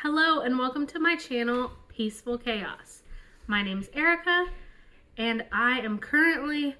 Hello and welcome to my channel, Peaceful Chaos. My name's Erica and I am currently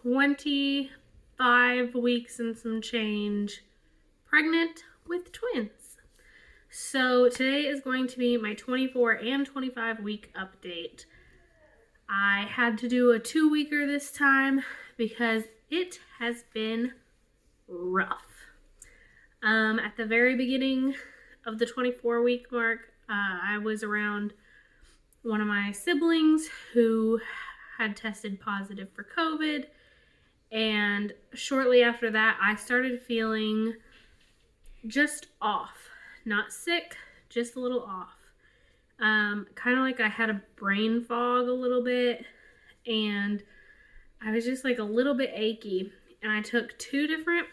25 weeks and some change pregnant with twins. So today is going to be my 24 and 25 week update. I had to do a 2-weeker this time because it has been rough. At the very beginning of the 24-week mark, I was around one of my siblings who had tested positive for COVID, and shortly after that, I started feeling just off. Not sick, just a little off. Kind of like I had a brain fog a little bit, and I was just like a little bit achy, and I took 2 different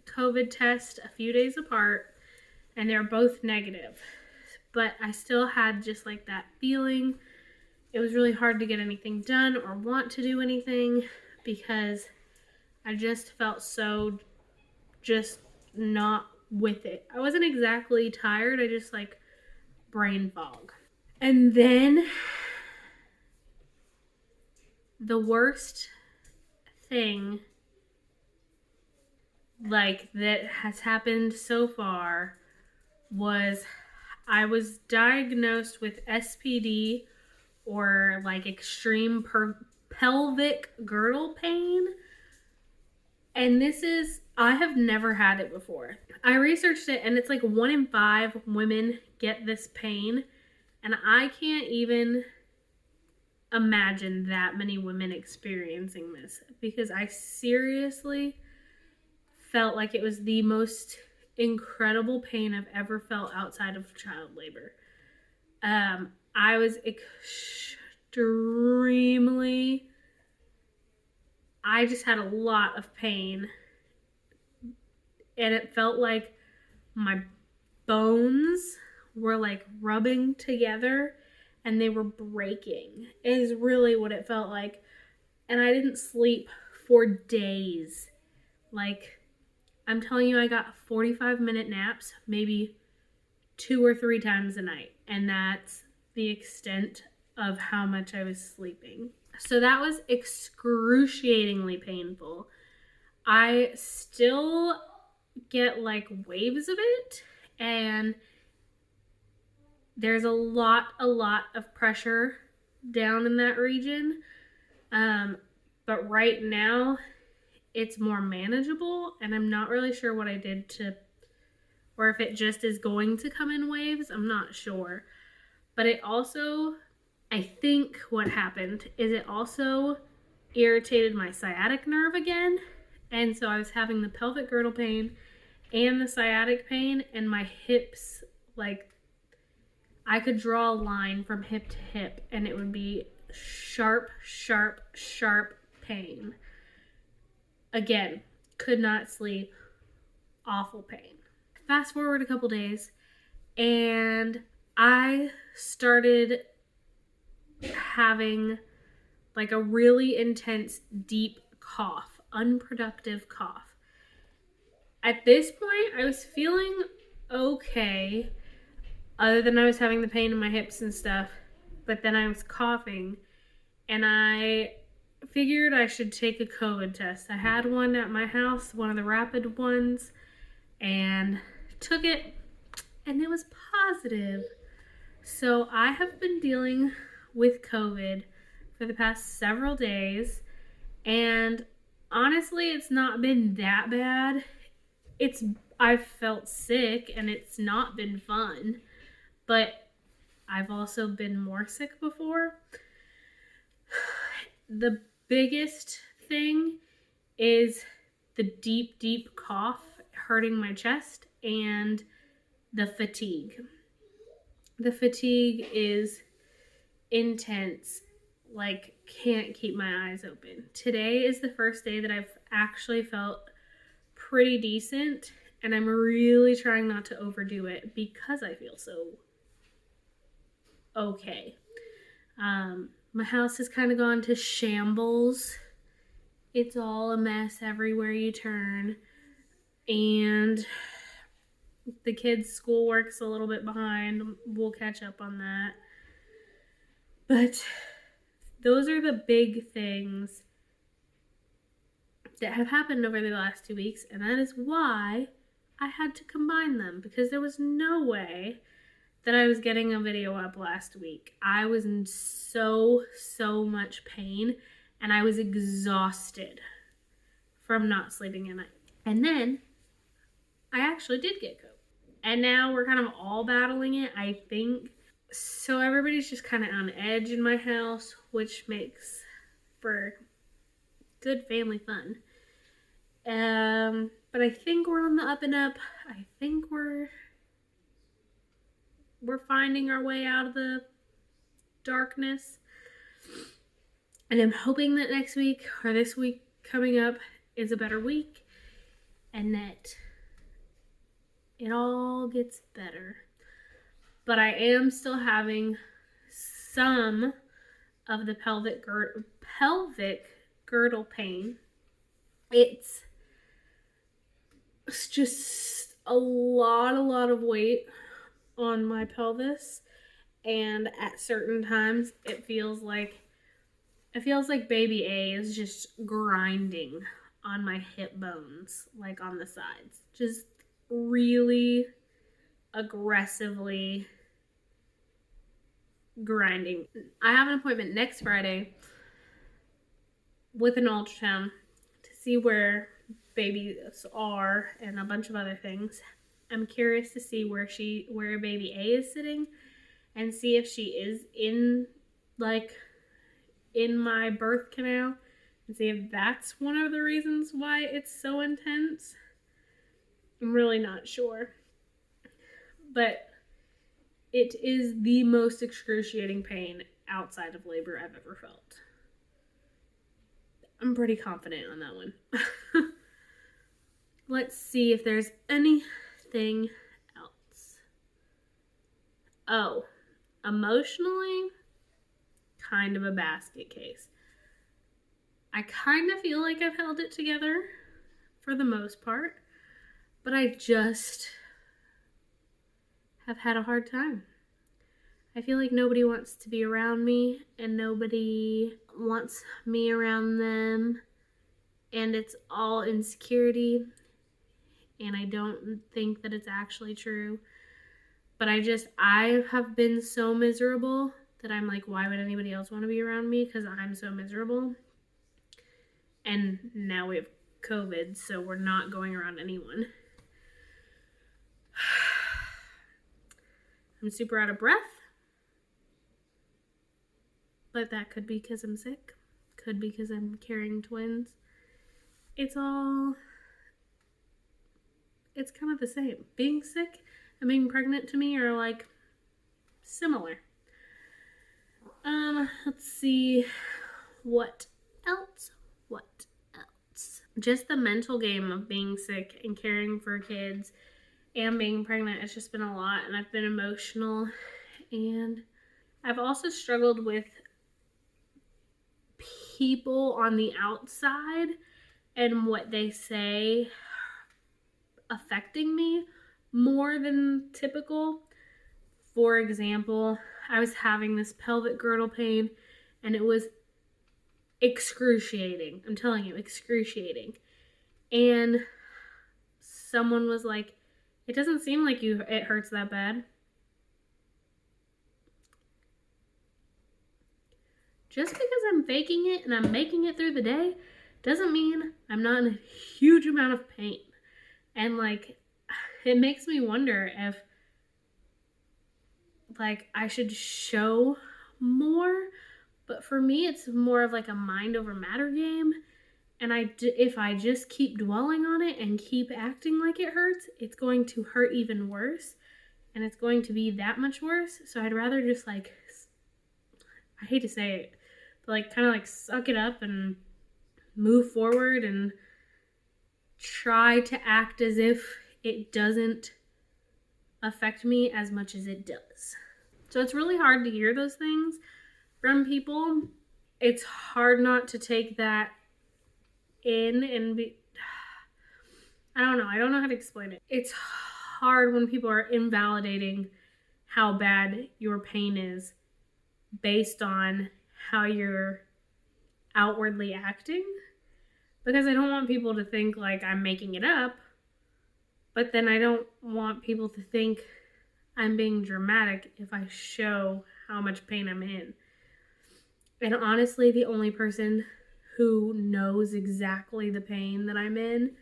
COVID tests a few days apart, and they're both negative, but I still had just like that feeling. It was really hard to get anything done or want to do anything because I just felt so just not with it. I wasn't exactly tired, I just like brain fog. And then the worst thing like that has happened so far was I was diagnosed with SPD, or like extreme pelvic girdle pain. And I have never had it before. I researched it and it's like 1 in 5 women get this pain. And I can't even imagine that many women experiencing this, because I seriously felt like it was the most incredible pain I've ever felt outside of child labor. I was I just had a lot of pain, and it felt like my bones were like rubbing together and they were breaking, is really what it felt like. And I didn't sleep for days. Like, I'm telling you, I got 45-minute naps, maybe 2 or 3 times a night. And that's the extent of how much I was sleeping. So that was excruciatingly painful. I still get like waves of it, and there's a lot of pressure down in that region. But right now, it's more manageable, and I'm not really sure what I did or if it just is going to come in waves. I'm not sure. But it also, I think what happened is it also irritated my sciatic nerve again. And so I was having the pelvic girdle pain and the sciatic pain, and my hips, like, I could draw a line from hip to hip and it would be sharp pain. Again, could not sleep, awful pain. Fast forward a couple days, and I started having like a really intense, deep cough, unproductive cough. At this point, I was feeling okay, other than I was having the pain in my hips and stuff, but then I was coughing, and I figured I should take a COVID test. I had one at my house, one of the rapid ones, and took it, and it was positive. So I have been dealing with COVID for the past several days, and honestly, it's not been that bad. I've felt sick, and it's not been fun, but I've also been more sick before. The biggest thing is the deep cough hurting my chest and the fatigue. The fatigue is intense, like can't keep my eyes open. Today is the first day that I've actually felt pretty decent, and I'm really trying not to overdo it because I feel so okay. My house has kind of gone to shambles. It's all a mess everywhere you turn. And The kids' schoolwork's a little bit behind. We'll catch up on that. But those are the big things that have happened over the last 2 weeks, and that is why I had to combine them, because there was no way that I was getting a video up last week. I was in so much pain, and I was exhausted from not sleeping at night. And then I actually did get COVID. And now we're kind of all battling it, I think. So everybody's just kind of on edge in my house, which makes for good family fun. But I think we're on the up and up. I think we're finding our way out of the darkness. And I'm hoping that next week or this week coming up is a better week and that it all gets better. But I am still having some of the pelvic girdle pain. It's just a lot of weight on my pelvis, and at certain times it feels like baby A is just grinding on my hip bones, like on the sides, just really aggressively grinding. I have an appointment next Friday with an ultrasound to see where babies are and a bunch of other things. I'm curious to see where baby A is sitting and see if she is in my birth canal and see if that's one of the reasons why it's so intense. I'm really not sure. But it is the most excruciating pain outside of labor I've ever felt. I'm pretty confident on that one. Let's see if there's anything else. Oh, emotionally, kind of a basket case. I kind of feel like I've held it together for the most part, but I just have had a hard time. I feel like nobody wants to be around me and nobody wants me around them, and it's all insecurity, and I don't think that it's actually true. But I have been so miserable that I'm like, why would anybody else want to be around me? Because I'm so miserable. And now we have COVID, so we're not going around anyone. I'm super out of breath. But that could be because I'm sick. Could be because I'm carrying twins. It's kind of the same. Being sick and being pregnant to me are like similar. Let's see. What else? Just the mental game of being sick and caring for kids and being pregnant has just been a lot, and I've been emotional, and I've also struggled with people on the outside and what they say affecting me more than typical. For example, I was having this pelvic girdle pain and it was excruciating. I'm telling you, excruciating. And someone was like, it doesn't seem like it hurts that bad. Just because I'm faking it and I'm making it through the day doesn't mean I'm not in a huge amount of pain. And it makes me wonder if I should show more. But for me, it's more of a mind over matter game. And if I just keep dwelling on it and keep acting like it hurts, it's going to hurt even worse. And it's going to be that much worse. So I'd rather just I hate to say it, but kind of suck it up and move forward and try to act as if it doesn't affect me as much as it does. So it's really hard to hear those things from people. It's hard not to take that in and be, I don't know how to explain it. It's hard when people are invalidating how bad your pain is based on how you're outwardly acting, because I don't want people to think like I'm making it up, but then I don't want people to think I'm being dramatic if I show how much pain I'm in. And honestly, the only person who knows exactly the pain that I'm in,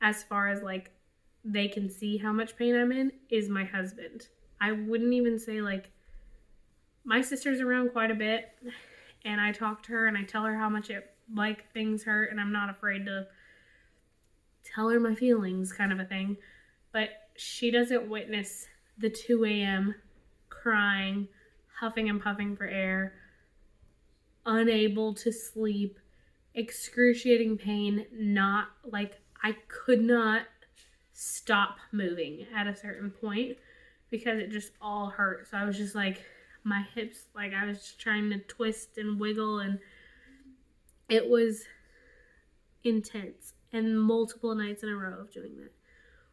as far as like they can see how much pain I'm in, is my husband. I wouldn't even say, like, my sister's around quite a bit, and I talk to her and I tell her how much it, like, things hurt, and I'm not afraid to tell her my feelings, kind of a thing. But she doesn't witness the 2 a.m. crying, huffing and puffing for air, unable to sleep, excruciating pain, not, like, I could not stop moving at a certain point because it just all hurt. So I was just like, my hips, like, I was just trying to twist and wiggle, and it was intense. And multiple nights in a row of doing that.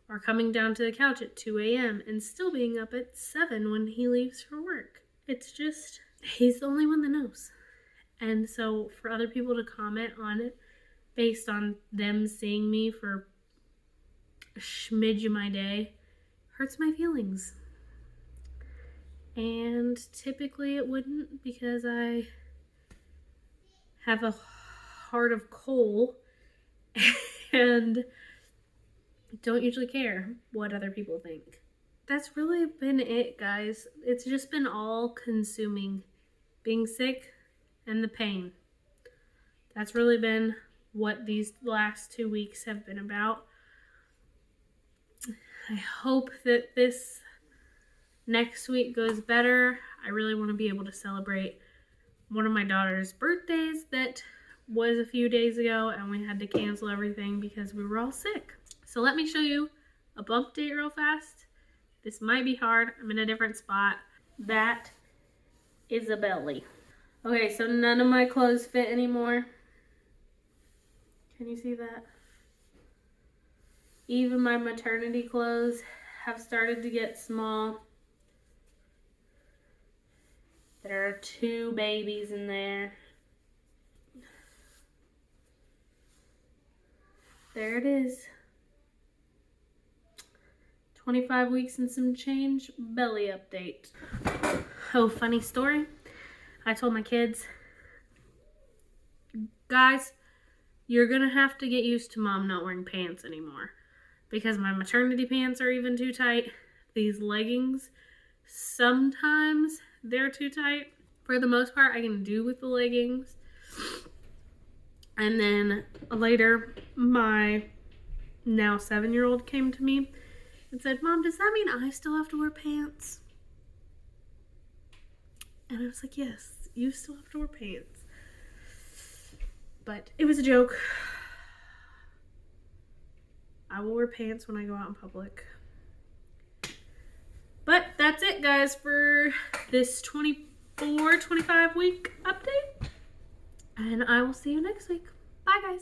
Or coming down to the couch at 2 a.m. and still being up at 7 when he leaves for work. It's just, he's the only one that knows. And so for other people to comment on it based on them seeing me for a smidge of my day hurts my feelings. And typically it wouldn't, because I have a heart of coal and don't usually care what other people think. That's really been it, guys. It's just been all consuming. Being sick and the pain. That's really been what these last 2 weeks have been about. I hope that this next week goes better. I really want to be able to celebrate one of my daughter's birthdays that was a few days ago, and we had to cancel everything because we were all sick. So let me show you a bump date real fast. This might be hard. I'm in a different spot. That is a belly. Okay, so none of my clothes fit anymore. Can you see that? Even my maternity clothes have started to get small. There are 2 babies in there. There it is. 25 weeks and some change, belly update. Oh, funny story. I told my kids, guys, you're gonna have to get used to mom not wearing pants anymore, because my maternity pants are even too tight. These leggings, sometimes they're too tight. For the most part, I can do with the leggings. And then later, my now 7-year-old came to me and said, Mom, does that mean I still have to wear pants? And I was like, yes, you still have to wear pants. But it was a joke. I will wear pants when I go out in public. But that's it, guys, for this 24-25 week update. And I will see you next week. Bye, guys.